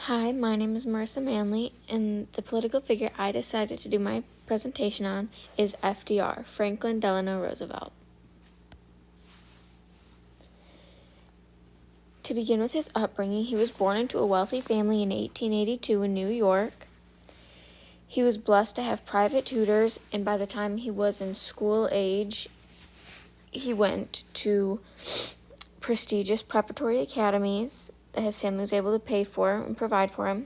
Hi, my name is Marissa Manley, and the political figure I decided to do my presentation on is FDR, Franklin Delano Roosevelt. To begin with his upbringing, he was born into a wealthy family in 1882 in New York. He was blessed to have private tutors, and by the time he was in school age, he went to prestigious preparatory academies that his family was able to pay for and provide for him.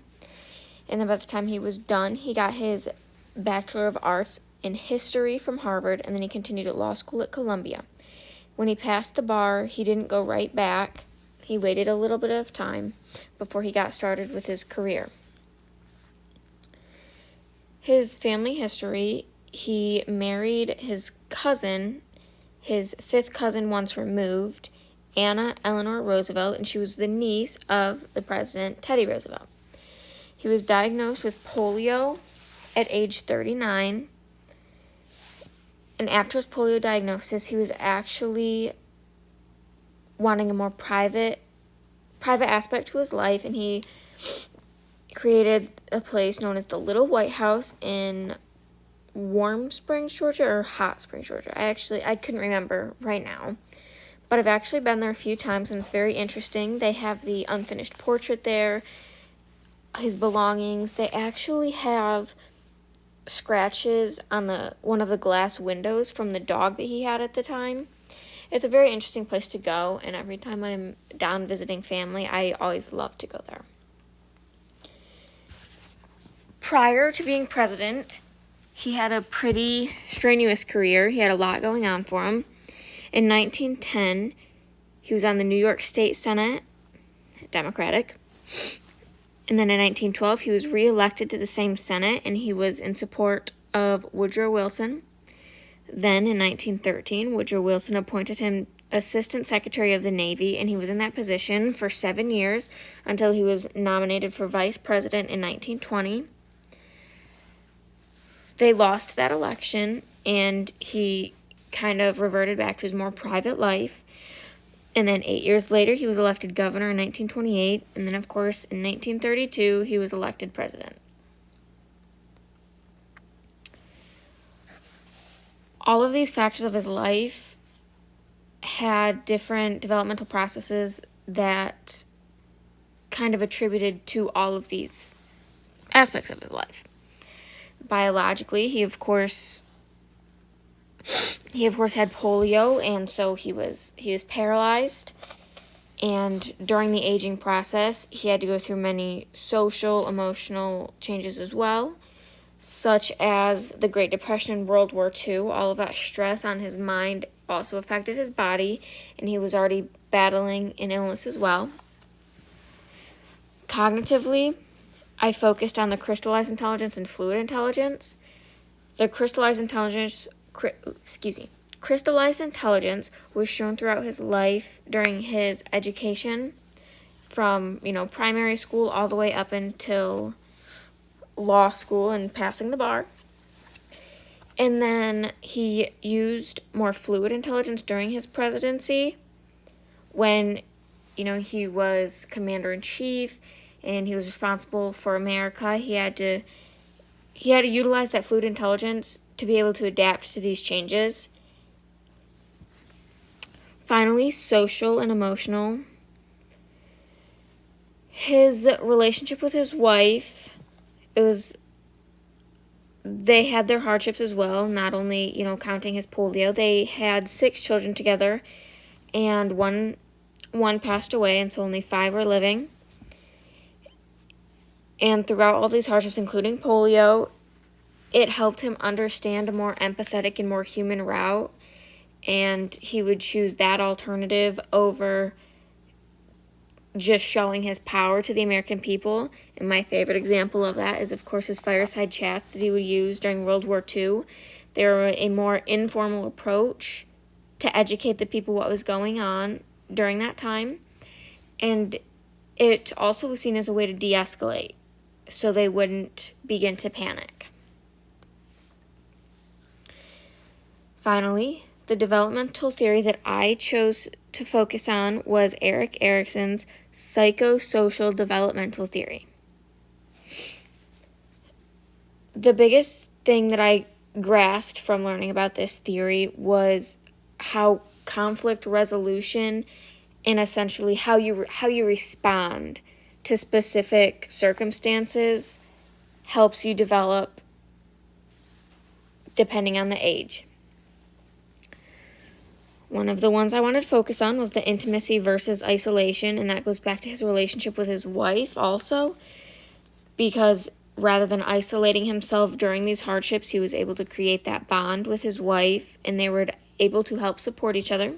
And then by the time he was done, he got his Bachelor of Arts in History from Harvard, and then he continued at law school at Columbia. When he passed the bar, he didn't go right back. He waited a little bit of time before he got started with his career. His family history, he married his cousin, his fifth cousin once removed, Anna Eleanor Roosevelt, and she was the niece of the President Teddy Roosevelt. He was diagnosed with polio at age 39. And after his polio diagnosis, he was actually wanting a more private aspect to his life, and he created a place known as the Little White House in Warm Springs, Georgia, or Hot Springs, Georgia. I couldn't remember right now. But I've actually been there a few times, and it's very interesting. They have the unfinished portrait there, his belongings. They actually have scratches on one of the glass windows from the dog that he had at the time. It's a very interesting place to go, and every time I'm down visiting family, I always love to go there. Prior to being president, he had a pretty strenuous career. He had a lot going on for him. In 1910, he was on the New York State Senate, Democratic. And then in 1912, he was reelected to the same Senate, and he was in support of Woodrow Wilson. Then in 1913, Woodrow Wilson appointed him Assistant Secretary of the Navy, and he was in that position for 7 years until he was nominated for Vice President in 1920. They lost that election, and he kind of reverted back to his more private life. And then 8 years later, he was elected governor in 1928. And then, of course, in 1932, he was elected president. All of these factors of his life had different developmental processes that kind of attributed to all of these aspects of his life. Biologically, he of course had polio, and so he was paralyzed. And during the aging process, he had to go through many social, emotional changes as well, such as the Great Depression and World War II. All of that stress on his mind also affected his body, and he was already battling an illness as well. Cognitively, I focused on the crystallized intelligence and fluid intelligence. The crystallized intelligence was shown throughout his life during his education, from primary school all the way up until law school and passing the bar. And then he used more fluid intelligence during his presidency when he was commander-in-chief and he was responsible for America. He had to utilize that fluid intelligence to be able to adapt to these changes. Finally, social and emotional. His relationship with his wife, they had their hardships as well, not only, counting his polio. They had 6 children together, and one passed away, and so only 5 are living. And throughout all these hardships, including polio, it helped him understand a more empathetic and more human route, and he would choose that alternative over just showing his power to the American people. And my favorite example of that is, of course, his fireside chats that he would use during World War II. They were a more informal approach to educate the people what was going on during that time, and it also was seen as a way to de-escalate so they wouldn't begin to panic. Finally, the developmental theory that I chose to focus on was Erik Erikson's psychosocial developmental theory. the biggest thing that I grasped from learning about this theory was how conflict resolution and essentially how you respond to specific circumstances helps you develop depending on the age. One of the ones I wanted to focus on was the intimacy versus isolation, and that goes back to his relationship with his wife also, because rather than isolating himself during these hardships, he was able to create that bond with his wife, and they were able to help support each other.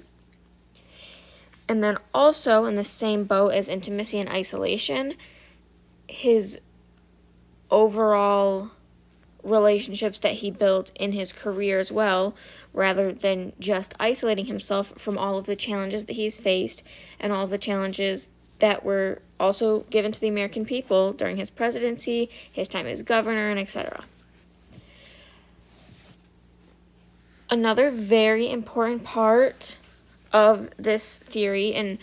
And then also, in the same boat as intimacy and isolation, his overall relationships that he built in his career as well, rather than just isolating himself from all of the challenges that he's faced and all of the challenges that were also given to the American people during his presidency, his time as governor, and etc. Another very important part of this theory, and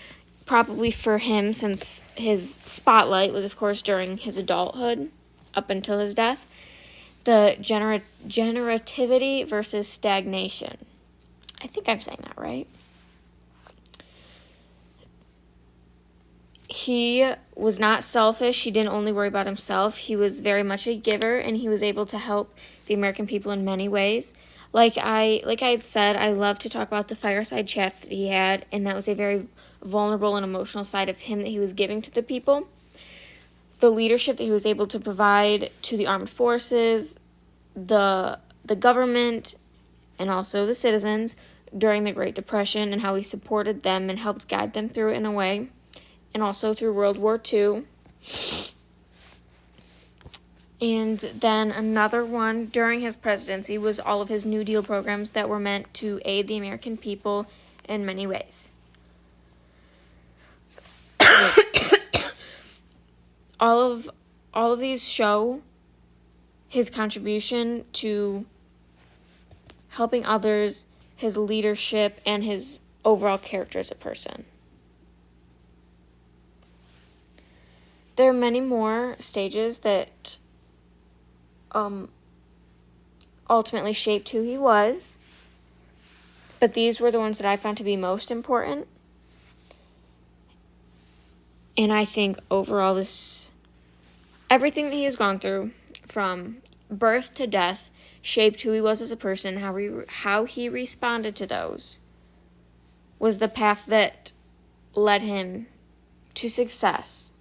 probably for him since his spotlight was of course during his adulthood up until his death, the generativity versus stagnation. I think I'm saying that right. He was not selfish. He didn't only worry about himself. He was very much a giver, and he was able to help the American people in many ways. Like I had said, I love to talk about the fireside chats that he had, and that was a very vulnerable and emotional side of him that he was giving to the people. The leadership that he was able to provide to the armed forces, the government, and also the citizens during the Great Depression, and how he supported them and helped guide them through it in a way, and also through World War II. And then another one during his presidency was all of his New Deal programs that were meant to aid the American people in many ways. all of these show his contribution to helping others, his leadership, and his overall character as a person. There are many more stages that ultimately shaped who he was, but these were the ones that I found to be most important. And I think overall everything that he has gone through from birth to death shaped who he was as a person, how he responded to those was the path that led him to success